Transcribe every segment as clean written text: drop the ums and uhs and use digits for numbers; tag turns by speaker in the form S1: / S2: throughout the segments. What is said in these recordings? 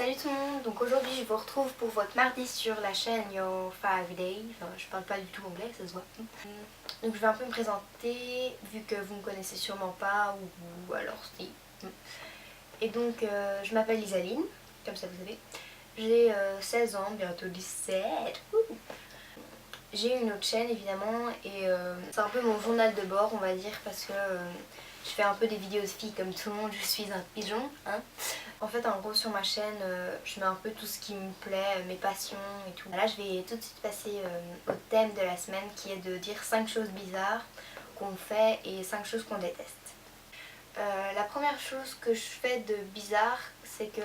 S1: Salut tout le monde, donc aujourd'hui je vous retrouve pour votre mardi sur la chaîne Your 5 Day. Enfin, je parle pas du tout anglais, ça se voit. Donc je vais un peu me présenter vu que vous me connaissez sûrement pas ou alors si. Et donc je m'appelle Isaline, comme ça vous savez. J'ai 16 ans, bientôt 17. J'ai une autre chaîne évidemment et c'est un peu mon journal de bord on va dire parce que je fais un peu des vidéos de filles comme tout le monde, je suis un pigeon. Hein. En fait en gros sur ma chaîne je mets un peu tout ce qui me plaît, mes passions et tout. Là je vais tout de suite passer au thème de la semaine qui est de dire 5 choses bizarres qu'on fait et 5 choses qu'on déteste. La première chose que je fais de bizarre c'est que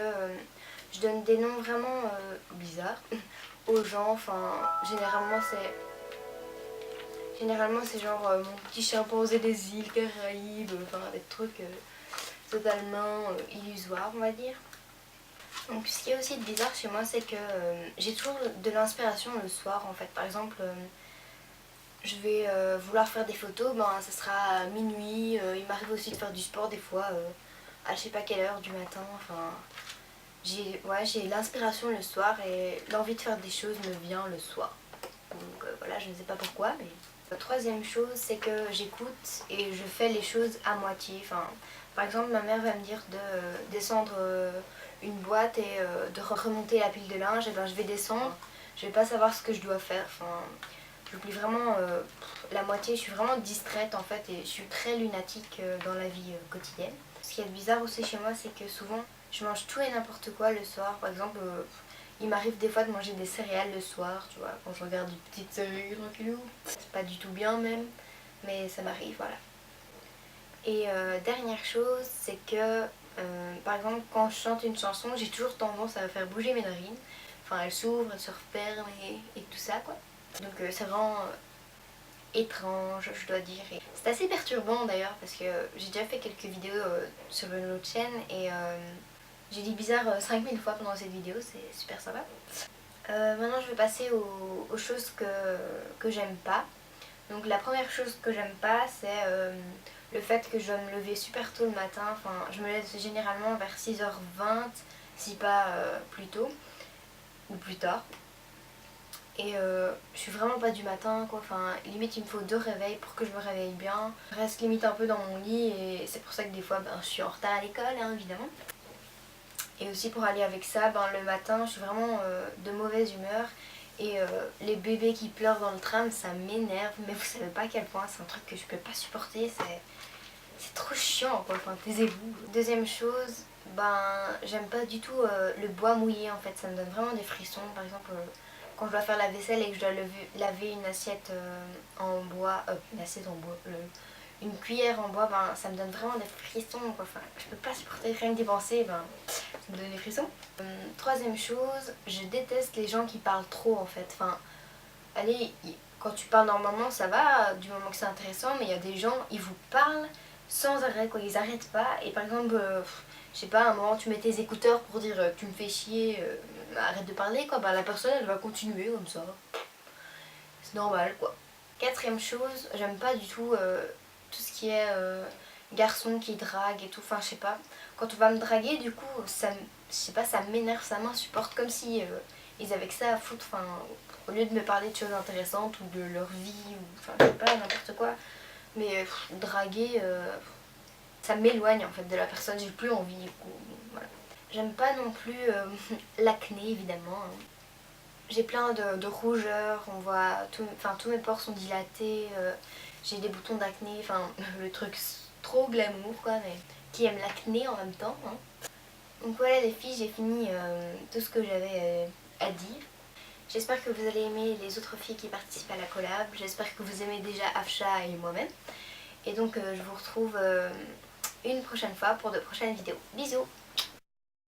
S1: je donne des noms vraiment bizarres aux gens, enfin généralement c'est genre mon petit chimpanzé des îles Caraïbes, enfin des trucs totalement illusoires on va dire. Donc ce qui est aussi de bizarre chez moi c'est que j'ai toujours de l'inspiration le soir en fait. Par exemple je vais vouloir faire des photos, ben ça sera à minuit, il m'arrive aussi de faire du sport des fois à je sais pas quelle heure du matin, enfin j'ai l'inspiration le soir et l'envie de faire des choses me vient le soir. Donc voilà, je ne sais pas pourquoi, mais... La troisième chose, c'est que j'écoute et je fais les choses à moitié. Enfin, par exemple, ma mère va me dire de descendre une boîte et de remonter la pile de linge, et ben je vais descendre, je vais pas savoir ce que je dois faire. Enfin, j'oublie vraiment la moitié, je suis vraiment distraite en fait et je suis très lunatique dans la vie quotidienne. Ce qui est bizarre aussi chez moi, c'est que souvent je mange tout et n'importe quoi le soir. Par exemple, il m'arrive des fois de manger des céréales le soir, tu vois, quand je regarde une petite série tranquillou. C'est pas du tout bien même, mais ça m'arrive, voilà. Et dernière chose, c'est que par exemple quand je chante une chanson, j'ai toujours tendance à faire bouger mes narines. Enfin, elles s'ouvrent, elles se referment et tout ça quoi. Donc c'est vraiment étrange, je dois dire. C'est assez perturbant d'ailleurs parce que j'ai déjà fait quelques vidéos sur une autre chaîne et j'ai dit bizarre 5000 fois pendant cette vidéo, c'est super sympa. Maintenant je vais passer aux choses que j'aime pas. Donc la première chose que j'aime pas c'est le fait que je dois me lever super tôt le matin. Enfin je me lève généralement vers 6h20 si pas plus tôt ou plus tard. Et je suis vraiment pas du matin quoi, enfin limite il me faut 2 réveils pour que je me réveille bien. Je reste limite un peu dans mon lit et c'est pour ça que des fois je suis en retard à l'école hein, évidemment. Et aussi pour aller avec ça, le matin je suis vraiment de mauvaise humeur. Et les bébés qui pleurent dans le tram ça m'énerve, mais vous savez pas à quel point c'est un truc que je peux pas supporter, c'est trop chiant quoi, enfin taisez-vous. Deuxième chose, j'aime pas du tout le bois mouillé en fait, ça me donne vraiment des frissons. Par exemple quand je dois faire la vaisselle et que je dois laver une assiette en bois, une cuillère en bois, ça me donne vraiment des frissons quoi. Enfin, je peux pas supporter rien que d'y penser, ça me donne des frissons. Troisième chose, je déteste les gens qui parlent trop en fait. Enfin, allez, quand tu parles normalement ça va, du moment que c'est intéressant, mais il y a des gens, ils vous parlent sans arrêt quoi, ils arrêtent pas. Et par exemple, je sais pas, à un moment tu mets tes écouteurs pour dire tu me fais chier, arrête de parler quoi, la personne elle va continuer comme ça. C'est normal quoi. Quatrième chose, j'aime pas du tout tout ce qui est garçon qui drague et tout, enfin je sais pas. Quand on va me draguer du coup, je sais pas, ça m'énerve, ça m'insupporte comme si ils avaient que ça à foutre, enfin au lieu de me parler de choses intéressantes ou de leur vie ou enfin je sais pas, n'importe quoi. Mais draguer, ça m'éloigne en fait de la personne, j'ai plus envie du coup, voilà. J'aime pas non plus l'acné évidemment. Hein. J'ai plein de rougeurs, on voit, tous mes pores sont dilatés, j'ai des boutons d'acné, enfin le truc trop glamour quoi, mais qui aime l'acné en même temps. Hein. Donc voilà les filles, j'ai fini tout ce que j'avais à dire. J'espère que vous allez aimer les autres filles qui participent à la collab, j'espère que vous aimez déjà Afsha et moi-même. Et donc je vous retrouve une prochaine fois pour de prochaines vidéos. Bisous!